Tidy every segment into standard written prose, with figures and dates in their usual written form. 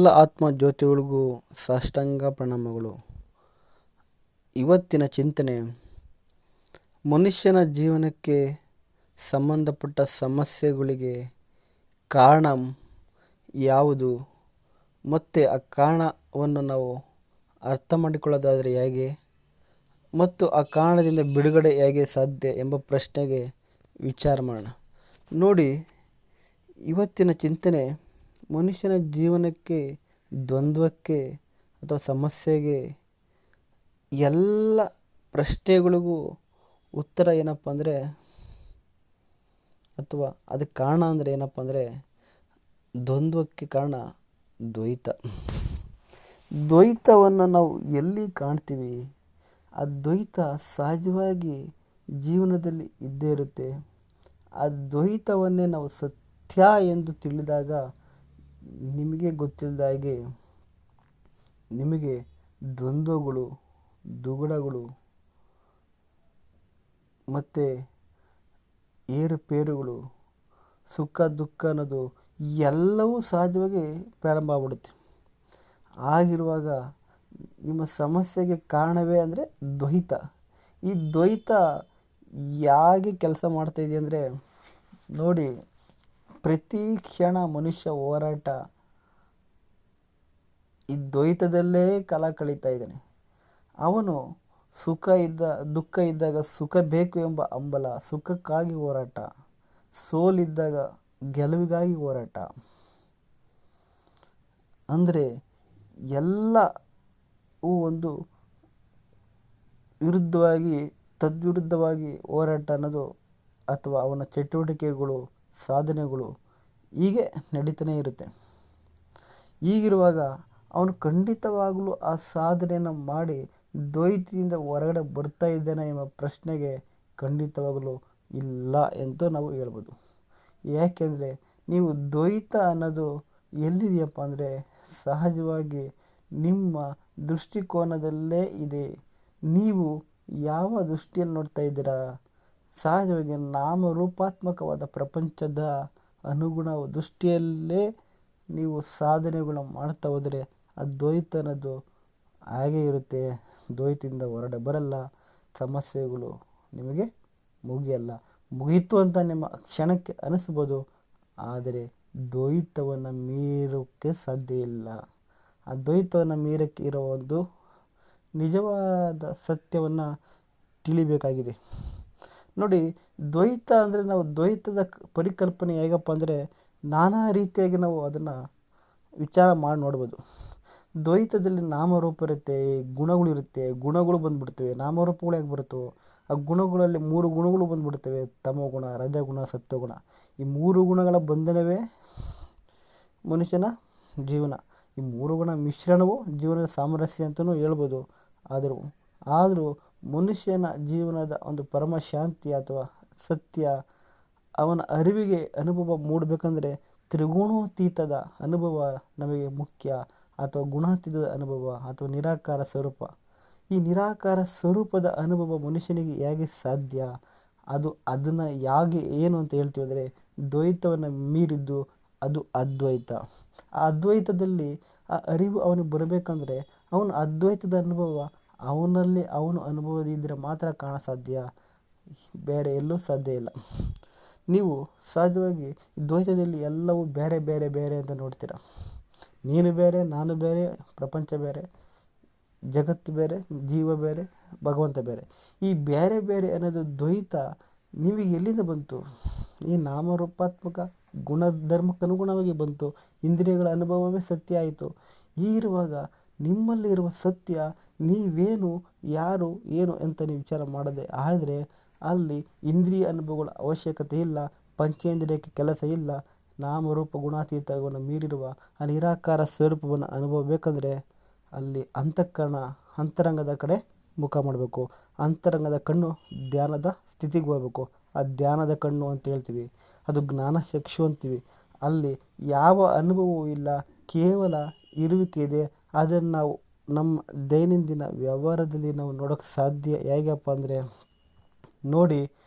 ಎಲ್ಲ ಆತ್ಮ ಜ್ಯೋತಿಗಳಿಗೂ ಸಾಷ್ಟಾಂಗ ಪ್ರಣಾಮಗಳು. ಇವತ್ತಿನ ಚಿಂತನೆ, ಮನುಷ್ಯನ ಜೀವನಕ್ಕೆ ಸಂಬಂಧಪಟ್ಟ ಸಮಸ್ಯೆಗಳಿಗೆ ಕಾರಣ ಯಾವುದು ಮತ್ತು ಆ ಕಾರಣವನ್ನು ನಾವು ಅರ್ಥ ಮಾಡಿಕೊಳ್ಳೋದಾದರೆ ಹೇಗೆ ಮತ್ತು ಆ ಕಾರಣದಿಂದ ಬಿಡುಗಡೆ ಹೇಗೆ ಸಾಧ್ಯ ಎಂಬ ಪ್ರಶ್ನೆಗೆ ವಿಚಾರ ಮಾಡೋಣ. ನೋಡಿ, ಇವತ್ತಿನ ಚಿಂತನೆ ಮನುಷ್ಯನ ಜೀವನಕ್ಕೆ, ದ್ವಂದ್ವಕ್ಕೆ ಅಥವಾ ಸಮಸ್ಯೆಗೆ, ಎಲ್ಲ ಪ್ರಶ್ನೆಗಳಿಗೂ ಉತ್ತರ ಏನಪ್ಪ ಅಂದರೆ, ಅಥವಾ ಅದಕ್ಕೆ ಕಾರಣ ಅಂದರೆ ಏನಪ್ಪ ಅಂದರೆ, ದ್ವಂದ್ವಕ್ಕೆ ಕಾರಣ ದ್ವೈತ. ದ್ವೈತವನ್ನು ನಾವು ಎಲ್ಲಿ ಕಾಣ್ತೀವಿ? ಆ ದ್ವೈತ ಸಹಜವಾಗಿ ಜೀವನದಲ್ಲಿ ಇದ್ದೇ ಇರುತ್ತೆ. ಆ ದ್ವೈತವನ್ನೇ ನಾವು ಸತ್ಯ ಎಂದು ತಿಳಿದಾಗ ನಿಮಗೆ ಗೊತ್ತಿಲ್ಲದ ಹಾಗೆ ನಿಮಗೆ ದ್ವಂದ್ವಗಳು, ದುಗುಡಗಳು ಮತ್ತು ಏರುಪೇರುಗಳು, ಸುಖ ದುಃಖ ಅನ್ನೋದು ಎಲ್ಲವೂ ಸಹಜವಾಗಿ ಪ್ರಾರಂಭ ಆಗ್ಬಿಡುತ್ತೆ. ಆಗಿರುವಾಗ ನಿಮ್ಮ ಸಮಸ್ಯೆಗೆ ಕಾರಣವೇ ಅಂದರೆ ದ್ವೈತ. ಈ ದ್ವೈತ ಹೇಗೆ ಕೆಲಸ ಮಾಡ್ತಾಯಿದೆ ಅಂದರೆ, ನೋಡಿ, ಪ್ರತಿ ಕ್ಷಣ ಮನುಷ್ಯ ಹೋರಾಟ ಈ ದ್ವೈತದಲ್ಲೇ ಕಾಲ ಕಳೀತಾ ಇದ್ದಾನೆ. ಅವನು ದುಃಖ ಇದ್ದಾಗ ಸುಖ ಬೇಕು ಎಂಬ ಹಂಬಲ, ಸುಖಕ್ಕಾಗಿ ಹೋರಾಟ, ಸೋಲಿದ್ದಾಗ ಗೆಲುವಿಗಾಗಿ ಹೋರಾಟ. ಅಂದರೆ ಎಲ್ಲವೂ ಒಂದು ತದ್ವಿರುದ್ಧವಾಗಿ ಹೋರಾಟ ಅನ್ನೋದು, ಅಥವಾ ಅವನ ಚಟುವಟಿಕೆಗಳು, ಸಾಧನೆಗಳು ಹೀಗೆ ನಡೀತಾನೆ ಇರುತ್ತೆ. ಹೀಗಿರುವಾಗ ಅವನು ಖಂಡಿತವಾಗಲೂ ಆ ಸಾಧನೆಯನ್ನು ಮಾಡಿ ದ್ವೈತದಿಂದ ಹೊರಗಡೆ ಬರ್ತಾ ಇದ್ದಾನೆ ಎಂಬ ಪ್ರಶ್ನೆಗೆ ಖಂಡಿತವಾಗಲೂ ಇಲ್ಲ ಎಂದು ನಾವು ಹೇಳ್ಬೋದು. ಯಾಕೆಂದರೆ ನೀವು ದ್ವೈತ ಅನ್ನೋದು ಎಲ್ಲಿದೆಯಪ್ಪ ಅಂದರೆ, ಸಹಜವಾಗಿ ನಿಮ್ಮ ದೃಷ್ಟಿಕೋನದಲ್ಲೇ ಇದೆ. ನೀವು ಯಾವ ದೃಷ್ಟಿಯಲ್ಲಿ ನೋಡ್ತಾ ಇದ್ದೀರಾ? ಸಹಜವಾಗಿ ನಾಮರೂಪಾತ್ಮಕವಾದ ಪ್ರಪಂಚದ ಅನುಗುಣ ದೃಷ್ಟಿಯಲ್ಲೇ ನೀವು ಸಾಧನೆಗಳನ್ನು ಮಾಡ್ತಾ ಹೋದರೆ ಆ ದ್ವೈತ ಅನ್ನೋದು ಹಾಗೇ ಇರುತ್ತೆ. ದ್ವೈತದಿಂದ ಹೊರಗಡೆ ಬರಲ್ಲ. ಸಮಸ್ಯೆಗಳು ನಿಮಗೆ ಮುಗಿಯಿತು ಅಂತ ನಿಮ್ಮ ಕ್ಷಣಕ್ಕೆ ಅನಿಸ್ಬೋದು, ಆದರೆ ದ್ವೈತವನ್ನು ಮೀರೋಕ್ಕೆ ಸಾಧ್ಯ ಇಲ್ಲ. ಆ ದ್ವೈತವನ್ನು ಮೀರಕ್ಕೆ ಇರೋ ಒಂದು ನಿಜವಾದ ಸತ್ಯವನ್ನು ತಿಳಿಬೇಕಾಗಿದೆ. ನೋಡಿ, ದ್ವೈತ ಅಂದರೆ, ನಾವು ದ್ವೈತದ ಪರಿಕಲ್ಪನೆ ಹೇಗಪ್ಪ ಅಂದರೆ, ನಾನಾ ರೀತಿಯಾಗಿ ನಾವು ಅದನ್ನು ವಿಚಾರ ಮಾಡಿ ನೋಡ್ಬೋದು. ದ್ವೈತದಲ್ಲಿ ನಾಮರೂಪ ಇರುತ್ತೆ, ಗುಣಗಳಿರುತ್ತೆ. ಗುಣಗಳು ಬಂದುಬಿಡ್ತವೆ. ನಾಮರೂಪಗಳು ಹೇಗೆ ಬರುತ್ತೋ ಆ ಗುಣಗಳಲ್ಲಿ 3 ಗುಣಗಳು ಬಂದುಬಿಡ್ತವೆ: ತಮೋಗುಣ, ರಜಗುಣ, ಸತ್ವಗುಣ. ಈ 3 ಗುಣಗಳ ಬಂಧನವೇ ಮನುಷ್ಯನ ಜೀವನ. ಈ 3 ಗುಣ ಮಿಶ್ರಣವು ಜೀವನದ ಸಾಮರಸ್ಯ ಅಂತಲೂ ಹೇಳ್ಬೋದು. ಆದರೂ ಮನುಷ್ಯನ ಜೀವನದ ಒಂದು ಪರಮ ಶಾಂತಿ ಅಥವಾ ಸತ್ಯ, ಅವನ ಅರಿವಿಗೆ ಅನುಭವ ಮೂಡಬೇಕಂದ್ರೆ ತ್ರಿಗುಣಾತೀತದ ಅನುಭವ ನಮಗೆ ಮುಖ್ಯ, ಅಥವಾ ಗುಣಾತೀತದ ಅನುಭವ, ಅಥವಾ ನಿರಾಕಾರ ಸ್ವರೂಪ. ಈ ನಿರಾಕಾರ ಸ್ವರೂಪದ ಅನುಭವ ಮನುಷ್ಯನಿಗೆ ಹೇಗೆ ಸಾಧ್ಯ? ಅದನ್ನು ಏನು ಅಂತ ಹೇಳ್ತೀವಿ ಅಂದರೆ, ದ್ವೈತವನ್ನು ಮೀರಿದ್ದು ಅದು ಅದ್ವೈತ. ಆ ಅದ್ವೈತದಲ್ಲಿ ಆ ಅರಿವು ಅವನಿಗೆ ಬರಬೇಕಂದ್ರೆ ಅವನು ಅದ್ವೈತದ ಅನುಭವ ಅವನಲ್ಲಿ ಅವನು ಅನುಭವದಿದ್ದರೆ ಮಾತ್ರ ಕಾಣ ಸಾಧ್ಯ, ಬೇರೆ ಎಲ್ಲೂ ಸಾಧ್ಯ ಇಲ್ಲ. ನೀವು ಸಹಜವಾಗಿ ದ್ವೈತದಲ್ಲಿ ಎಲ್ಲವೂ ಬೇರೆ ಬೇರೆ ಬೇರೆ ಅಂತ ನೋಡ್ತೀರ. ನೀನು ಬೇರೆ, ನಾನು ಬೇರೆ, ಪ್ರಪಂಚ ಬೇರೆ, ಜಗತ್ತು ಬೇರೆ, ಜೀವ ಬೇರೆ, ಭಗವಂತ ಬೇರೆ. ಈ ಬೇರೆ ಬೇರೆ ಅನ್ನೋದು ದ್ವೈತ ನಿಮಗೆ ಎಲ್ಲಿಂದ ಬಂತು? ಈ ನಾಮರೂಪಾತ್ಮಕ ಗುಣಧರ್ಮಕ್ಕನುಗುಣವಾಗಿ ಬಂತು. ಇಂದ್ರಿಯಗಳ ಅನುಭವವೇ ಸತ್ಯ ಆಯಿತು. ಹೀಗಿರುವಾಗ ನಿಮ್ಮಲ್ಲಿರುವ ಸತ್ಯ ನೀವೇನು, ಯಾರು, ಏನು ಅಂತ ನೀವು ವಿಚಾರ ಮಾಡದೆ ಆದರೆ ಅಲ್ಲಿ ಇಂದ್ರಿಯ ಅನುಭವಗಳ ಅವಶ್ಯಕತೆ ಇಲ್ಲ, ಪಂಚೇಂದ್ರಿಯಕ್ಕೆ ಕೆಲಸ ಇಲ್ಲ. ನಾಮರೂಪ ಗುಣಾತೀತವನ್ನು ಮೀರಿರುವ ಆ ನಿರಾಕಾರ ಸ್ವರೂಪವನ್ನು ಅನುಭವ ಬೇಕಂದರೆ ಅಲ್ಲಿ ಅಂತರಂಗದ ಕಡೆ ಮುಖ ಮಾಡಬೇಕು. ಅಂತರಂಗದ ಕಣ್ಣು ಧ್ಯಾನದ ಸ್ಥಿತಿಗೆ ಹೋಗಬೇಕು. ಆ ಧ್ಯಾನದ ಕಣ್ಣು ಅಂತ ಹೇಳ್ತೀವಿ, ಅದು ಜ್ಞಾನಚಕ್ಷು ಅಂತೀವಿ. ಅಲ್ಲಿ ಯಾವ ಅನುಭವವೂ ಇಲ್ಲ, ಕೇವಲ ಇರುವಿಕೆ ಇದೆ. ಅದನ್ನು ನಾವು ನಮ್ಮ ದೈನಂದಿನ ವ್ಯವಹಾರದಲ್ಲಿ ನಾವು ನೋಡೋಕ್ಕೆ ಸಾಧ್ಯ. ಹೇಗಪ್ಪ ಅಂದರೆ, ನೋಡಿ,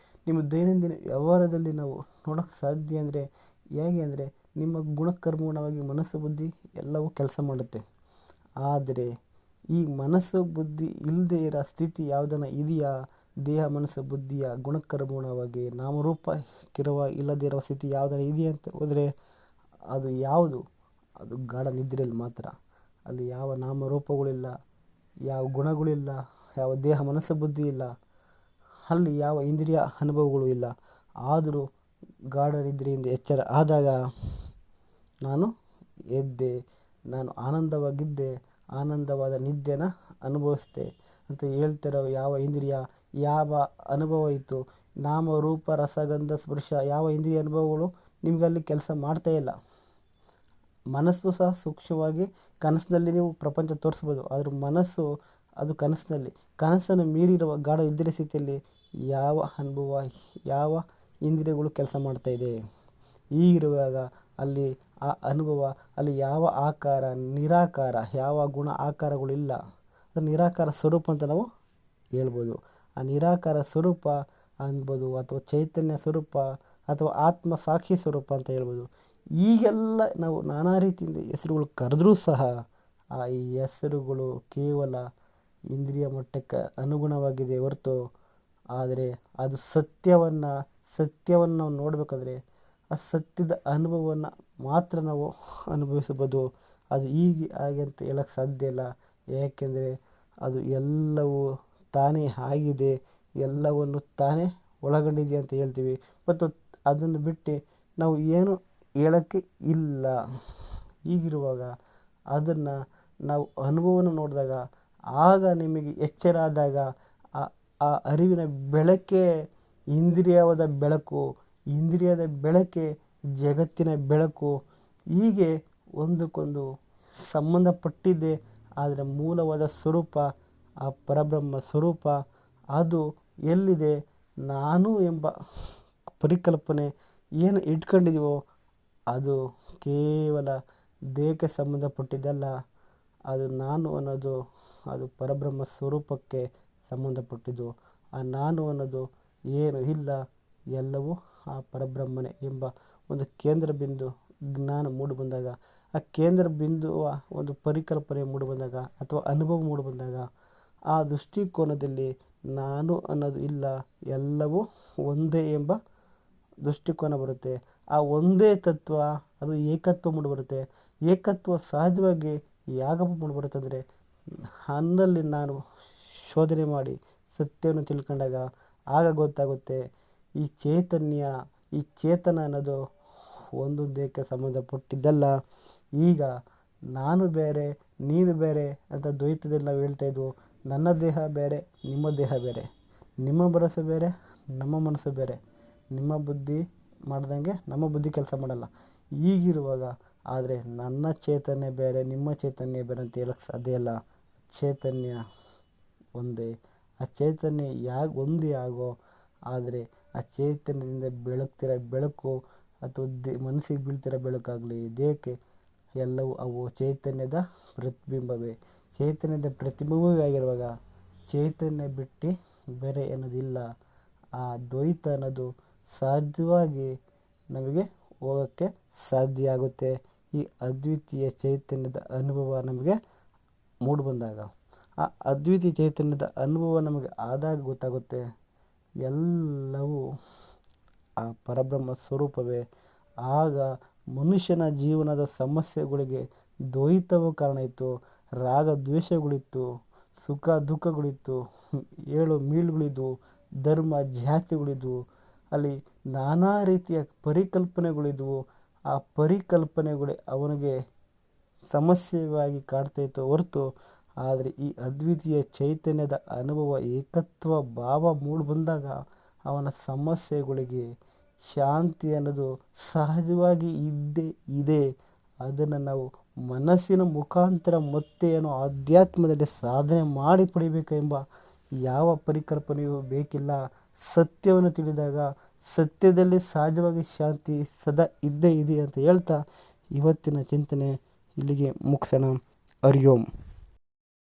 ನಿಮ್ಮ ದೈನಂದಿನ ವ್ಯವಹಾರದಲ್ಲಿ ನಾವು ನೋಡೋಕ್ಕೆ ಸಾಧ್ಯ ಅಂದರೆ ಹೇಗೆ ಅಂದರೆ, ನಿಮ್ಮ ಗುಣಕ್ಕನುಗುಣವಾಗಿ ಮನಸ್ಸು ಬುದ್ಧಿ ಎಲ್ಲವೂ ಕೆಲಸ ಮಾಡುತ್ತೆ. ಆದರೆ ಈ ಮನಸ್ಸು ಬುದ್ಧಿ ಇಲ್ಲದೆ ಇರೋ ಸ್ಥಿತಿ ಯಾವುದನ್ನ ಇದೆಯಾ, ದೇಹ ಮನಸ್ಸು ಬುದ್ಧಿಯ ಗುಣಕ್ಕನುಗುಣವಾಗಿ ನಾಮರೂಪ ಇಲ್ಲದೇ ಇರುವ ಸ್ಥಿತಿ ಯಾವುದನ್ನ ಇದೆಯಾ ಅಂತ ಹೋದರೆ ಅದು ಯಾವುದು? ಅದು ಗಾಢ ನಿದ್ರೆಯಲ್ಲಿ ಮಾತ್ರ. ಅಲ್ಲಿ ಯಾವ ನಾಮರೂಪಗಳಿಲ್ಲ, ಯಾವ ಗುಣಗಳಿಲ್ಲ, ಯಾವ ದೇಹ ಮನಸ್ಸು ಬುದ್ಧಿ ಇಲ್ಲ, ಅಲ್ಲಿ ಯಾವ ಇಂದ್ರಿಯ ಅನುಭವಗಳು ಇಲ್ಲ. ಆದರೂ ಗಾಢ ನಿದ್ರೆಯಿಂದ ಎಚ್ಚರ ಆದಾಗ ನಾನು ಎದ್ದೆ, ನಾನು ಆನಂದವಾಗಿದ್ದೆ, ಆನಂದವಾದ ನಿದ್ದೆನ ಅನುಭವಿಸಿದೆ ಅಂತ ಹೇಳ್ತಿರೋ ಯಾವ ಇಂದ್ರಿಯ, ಯಾವ ಅನುಭವ ಇತ್ತು, ನಾಮ ರೂಪ ರಸಗಂಧ ಸ್ಪರ್ಶ ಯಾವ ಇಂದ್ರಿಯ ಅನುಭವಗಳು ನಿಮಗಲ್ಲಿ ಕೆಲಸ ಮಾಡ್ತಾ ಇಲ್ಲ. ಮನಸ್ಸು ಸಹ ಸೂಕ್ಷ್ಮವಾಗಿ ಕನಸಿನಲ್ಲಿ ನೀವು ಪ್ರಪಂಚ ತೋರಿಸ್ಬೋದು, ಆದರೂ ಮನಸ್ಸು ಅದು ಕನಸನ್ನು ಮೀರಿರುವ ಗಾಢ ನಿದ್ರೆ ಸ್ಥಿತಿಯಲ್ಲಿ ಯಾವ ಅನುಭವ, ಯಾವ ಇಂದ್ರಿಯಗಳು ಕೆಲಸ ಮಾಡ್ತಾಯಿದೆ. ಹೀಗಿರುವಾಗ ಅಲ್ಲಿ ಆ ಅನುಭವ, ಅಲ್ಲಿ ಯಾವ ಆಕಾರ, ನಿರಾಕಾರ, ಯಾವ ಗುಣ ಆಕಾರಗಳಿಲ್ಲ. ಅದು ನಿರಾಕಾರ ಸ್ವರೂಪ ಅಂತ ನಾವು ಹೇಳ್ಬೋದು. ಆ ನಿರಾಕಾರ ಸ್ವರೂಪ ಅನ್ಬೋದು, ಅಥವಾ ಚೈತನ್ಯ ಸ್ವರೂಪ, ಅಥವಾ ಆತ್ಮ ಸಾಕ್ಷಿ ಸ್ವರೂಪ ಅಂತ ಹೇಳ್ಬೋದು. ಈಗೆಲ್ಲ ನಾವು ನಾನಾ ರೀತಿಯಿಂದ ಹೆಸರುಗಳು ಕರೆದ್ರೂ ಸಹ ಆ ಈ ಹೆಸರುಗಳು ಕೇವಲ ಇಂದ್ರಿಯ ಮಟ್ಟಕ್ಕೆ ಅನುಗುಣವಾಗಿದೆ ಹೊರತು, ಆದರೆ ಅದು ಸತ್ಯವನ್ನು ನಾವು ನೋಡಬೇಕಾದ್ರೆ ಆ ಸತ್ಯದ ಅನುಭವವನ್ನು ಮಾತ್ರ ನಾವು ಅನುಭವಿಸಬಹುದು. ಅದು ಹೀಗೆ ಹಾಗೆ ಅಂತ ಹೇಳಕ್ಕೆ ಸಾಧ್ಯ ಇಲ್ಲ. ಏಕೆಂದರೆ ಅದು ಎಲ್ಲವೂ ತಾನೇ ಆಗಿದೆ, ಎಲ್ಲವನ್ನು ತಾನೇ ಒಳಗೊಂಡಿದೆ ಅಂತ ಹೇಳ್ತೀವಿ. ಮತ್ತು ಅದನ್ನು ಬಿಟ್ಟು ನಾವು ಏನು ಹೇಳೋಕ್ಕೆ ಇಲ್ಲ. ಹೀಗಿರುವಾಗ ಅದನ್ನು ನಾವು ಅನುಭವನ ನೋಡಿದಾಗ, ಆಗ ನಿಮಗೆ ಎಚ್ಚರ ಆದಾಗ ಆ ಅರಿವಿನ ಬೆಳಕೇ ಇಂದ್ರಿಯದ ಬೆಳಕು, ಇಂದ್ರಿಯದ ಬೆಳಕೇ ಜಗತ್ತಿನ ಬೆಳಕು. ಹೀಗೆ ಒಂದಕ್ಕೊಂದು ಸಂಬಂಧಪಟ್ಟಿದ್ದೆ. ಆದರೆ ಮೂಲವಾದ ಸ್ವರೂಪ, ಆ ಪರಬ್ರಹ್ಮ ಸ್ವರೂಪ ಅದು ಎಲ್ಲಿದೆ? ನಾನು ಎಂಬ ಪರಿಕಲ್ಪನೆ ಏನು ಇಟ್ಕೊಂಡಿದ್ದೀವೋ ಅದು ಕೇವಲ ದೇಹಕ್ಕೆ ಸಂಬಂಧಪಟ್ಟಿದ್ದಲ್ಲ. ಅದು ನಾನು ಅನ್ನೋದು ಅದು ಪರಬ್ರಹ್ಮ ಸ್ವರೂಪಕ್ಕೆ ಸಂಬಂಧಪಟ್ಟಿದ್ದು. ಆ ನಾನು ಅನ್ನೋದು ಏನು ಇಲ್ಲ, ಎಲ್ಲವೂ ಆ ಪರಬ್ರಹ್ಮನೇ ಎಂಬ ಒಂದು ಕೇಂದ್ರ ಬಿಂದು ಜ್ಞಾನ ಮೂಡಿಬಂದಾಗ, ಆ ಕೇಂದ್ರ ಬಿಂದುವ ಒಂದು ಪರಿಕಲ್ಪನೆ ಮೂಡಿಬಂದಾಗ ಅಥವಾ ಅನುಭವ ಮೂಡಿಬಂದಾಗ, ಆ ದೃಷ್ಟಿಕೋನದಲ್ಲಿ ನಾನು ಅನ್ನೋದು ಇಲ್ಲ, ಎಲ್ಲವೂ ಒಂದೇ ಎಂಬ ದೃಷ್ಟಿಕೋನ ಬರುತ್ತೆ. ಆ ಒಂದೇ ತತ್ವ ಅದು ಏಕತ್ವ ಮೂಡಿಬರುತ್ತೆ. ಏಕತ್ವ ಸಹಜವಾಗಿ ಯಾಗಪ್ಪ ಮೂಡಿಬರುತ್ತೆ ಅಂದರೆ, ನನ್ನಲ್ಲಿ ನಾನು ಶೋಧನೆ ಮಾಡಿ ಸತ್ಯವನ್ನು ತಿಳ್ಕೊಂಡಾಗ ಆಗ ಗೊತ್ತಾಗುತ್ತೆ ಈ ಚೈತನ್ಯ, ಈ ಚೇತನ ಅನ್ನೋದು ಒಂದು ದೇಹಕ್ಕೆ ಸಂಬಂಧಪಟ್ಟಿದ್ದಲ್ಲ. ಈಗ ನಾನು ಬೇರೆ, ನೀನು ಬೇರೆ ಅಂತ ದ್ವೈತದಲ್ಲಿ ನಾವು ಹೇಳ್ತಾಯಿದ್ವು. ನನ್ನ ದೇಹ ಬೇರೆ, ನಿಮ್ಮ ದೇಹ ಬೇರೆ, ನಿಮ್ಮ ಮನಸ್ಸು ಬೇರೆ, ನಮ್ಮ ಮನಸ್ಸು ಬೇರೆ, ನಿಮ್ಮ ಬುದ್ಧಿ ಮಾಡ್ದಂಗೆ ನಮ್ಮ ಬುದ್ಧಿ ಕೆಲಸ ಮಾಡಲ್ಲ. ಹೀಗಿರುವಾಗ ಆದರೆ ನನ್ನ ಚೈತನ್ಯ ಬೇರೆ, ನಿಮ್ಮ ಚೈತನ್ಯ ಬೇರೆ ಅಂತ ಹೇಳಕ್ಕೆ ಸಾಧ್ಯ ಇಲ್ಲ. ಚೈತನ್ಯ ಒಂದೇ. ಆ ಚೈತನ್ಯ ಒಂದೇ ಆಗೋ, ಆದರೆ ಆ ಚೈತನ್ಯದಿಂದ ಬೆಳಗ್ತಿರೋ ಬೆಳಕು ಅಥವಾ ಮನಸ್ಸಿಗೆ ಬೀಳ್ತಿರೋ ಬೆಳಕಾಗಲಿ, ದೇಹಕ್ಕೆ ಎಲ್ಲವೂ ಅವು ಚೈತನ್ಯದ ಪ್ರತಿಬಿಂಬವೇ. ಚೈತನ್ಯದ ಪ್ರತಿಬಿಂಬವೇ ಆಗಿರುವಾಗ ಚೈತನ್ಯ ಬಿಟ್ಟು ಬೇರೆ ಅನ್ನೋದಿಲ್ಲ. ಆ ದ್ವೈತ ಅನ್ನೋದು ಸಹಜವಾಗಿ ನಮಗೆ ಹೋಗೋಕ್ಕೆ ಸಾಧ್ಯ ಆಗುತ್ತೆ. ಈ ಅದ್ವಿತೀಯ ಚೈತನ್ಯದ ಅನುಭವ ನಮಗೆ ಮೂಡಿಬಂದಾಗ, ಆ ಅದ್ವಿತೀಯ ಚೈತನ್ಯದ ಅನುಭವ ನಮಗೆ ಆದಾಗ ಗೊತ್ತಾಗುತ್ತೆ ಎಲ್ಲವೂ ಆ ಪರಬ್ರಹ್ಮ ಸ್ವರೂಪವೇ. ಆಗ ಮನುಷ್ಯನ ಜೀವನದ ಸಮಸ್ಯೆಗಳಿಗೆ ದ್ವೈತವೂ ಕಾರಣ ಇತ್ತು, ರಾಗ ದ್ವೇಷಗಳಿತ್ತು, ಸುಖ ದುಃಖಗಳಿತ್ತು, ಏಳು ಬೀಳುಗಳಿದ್ವು, ಧರ್ಮ ಜಾತಿಗಳಿದ್ವು, ಅಲ್ಲಿ ನಾನಾ ರೀತಿಯ ಪರಿಕಲ್ಪನೆಗಳಿದ್ವು. ಆ ಪರಿಕಲ್ಪನೆಗಳೇ ಅವನಿಗೆ ಸಮಸ್ಯೆಯಾಗಿ ಕಾಡ್ತಾಯಿತ್ತು ಹೊರತು, ಆದರೆ ಈ ಅದ್ವಿತೀಯ ಚೈತನ್ಯದ ಅನುಭವ, ಏಕತ್ವ ಭಾವ ಮೂಡಿಬಂದಾಗ ಅವನ ಸಮಸ್ಯೆಗಳಿಗೆ ಶಾಂತಿ ಅನ್ನೋದು ಸಹಜವಾಗಿ ಇದ್ದೇ ಇದೆ. ಅದನ್ನು ನಾವು ಮನಸ್ಸಿನ ಮುಖಾಂತರ ಮತ್ತೆ ಏನೋ ಆಧ್ಯಾತ್ಮದಲ್ಲಿ ಸಾಧನೆ ಮಾಡಿ ಪಡಿಬೇಕೆಂಬ ಯಾವ ಪರಿಕಲ್ಪನೆಯೂ ಬೇಕಿಲ್ಲ. ಸತ್ಯವನ್ನು ತಿಳಿದಾಗ ಸತ್ಯದಲ್ಲಿ ಸಹಜವಾಗಿ ಶಾಂತಿ ಸದಾ ಇದ್ದೇ ಇದೆ ಅಂತ ಹೇಳ್ತಾ ಇವತ್ತಿನ ಚಿಂತನೆ ಇಲ್ಲಿಗೆ ಮುಗಿಸೋಣ. ಹರಿ ಓಂ.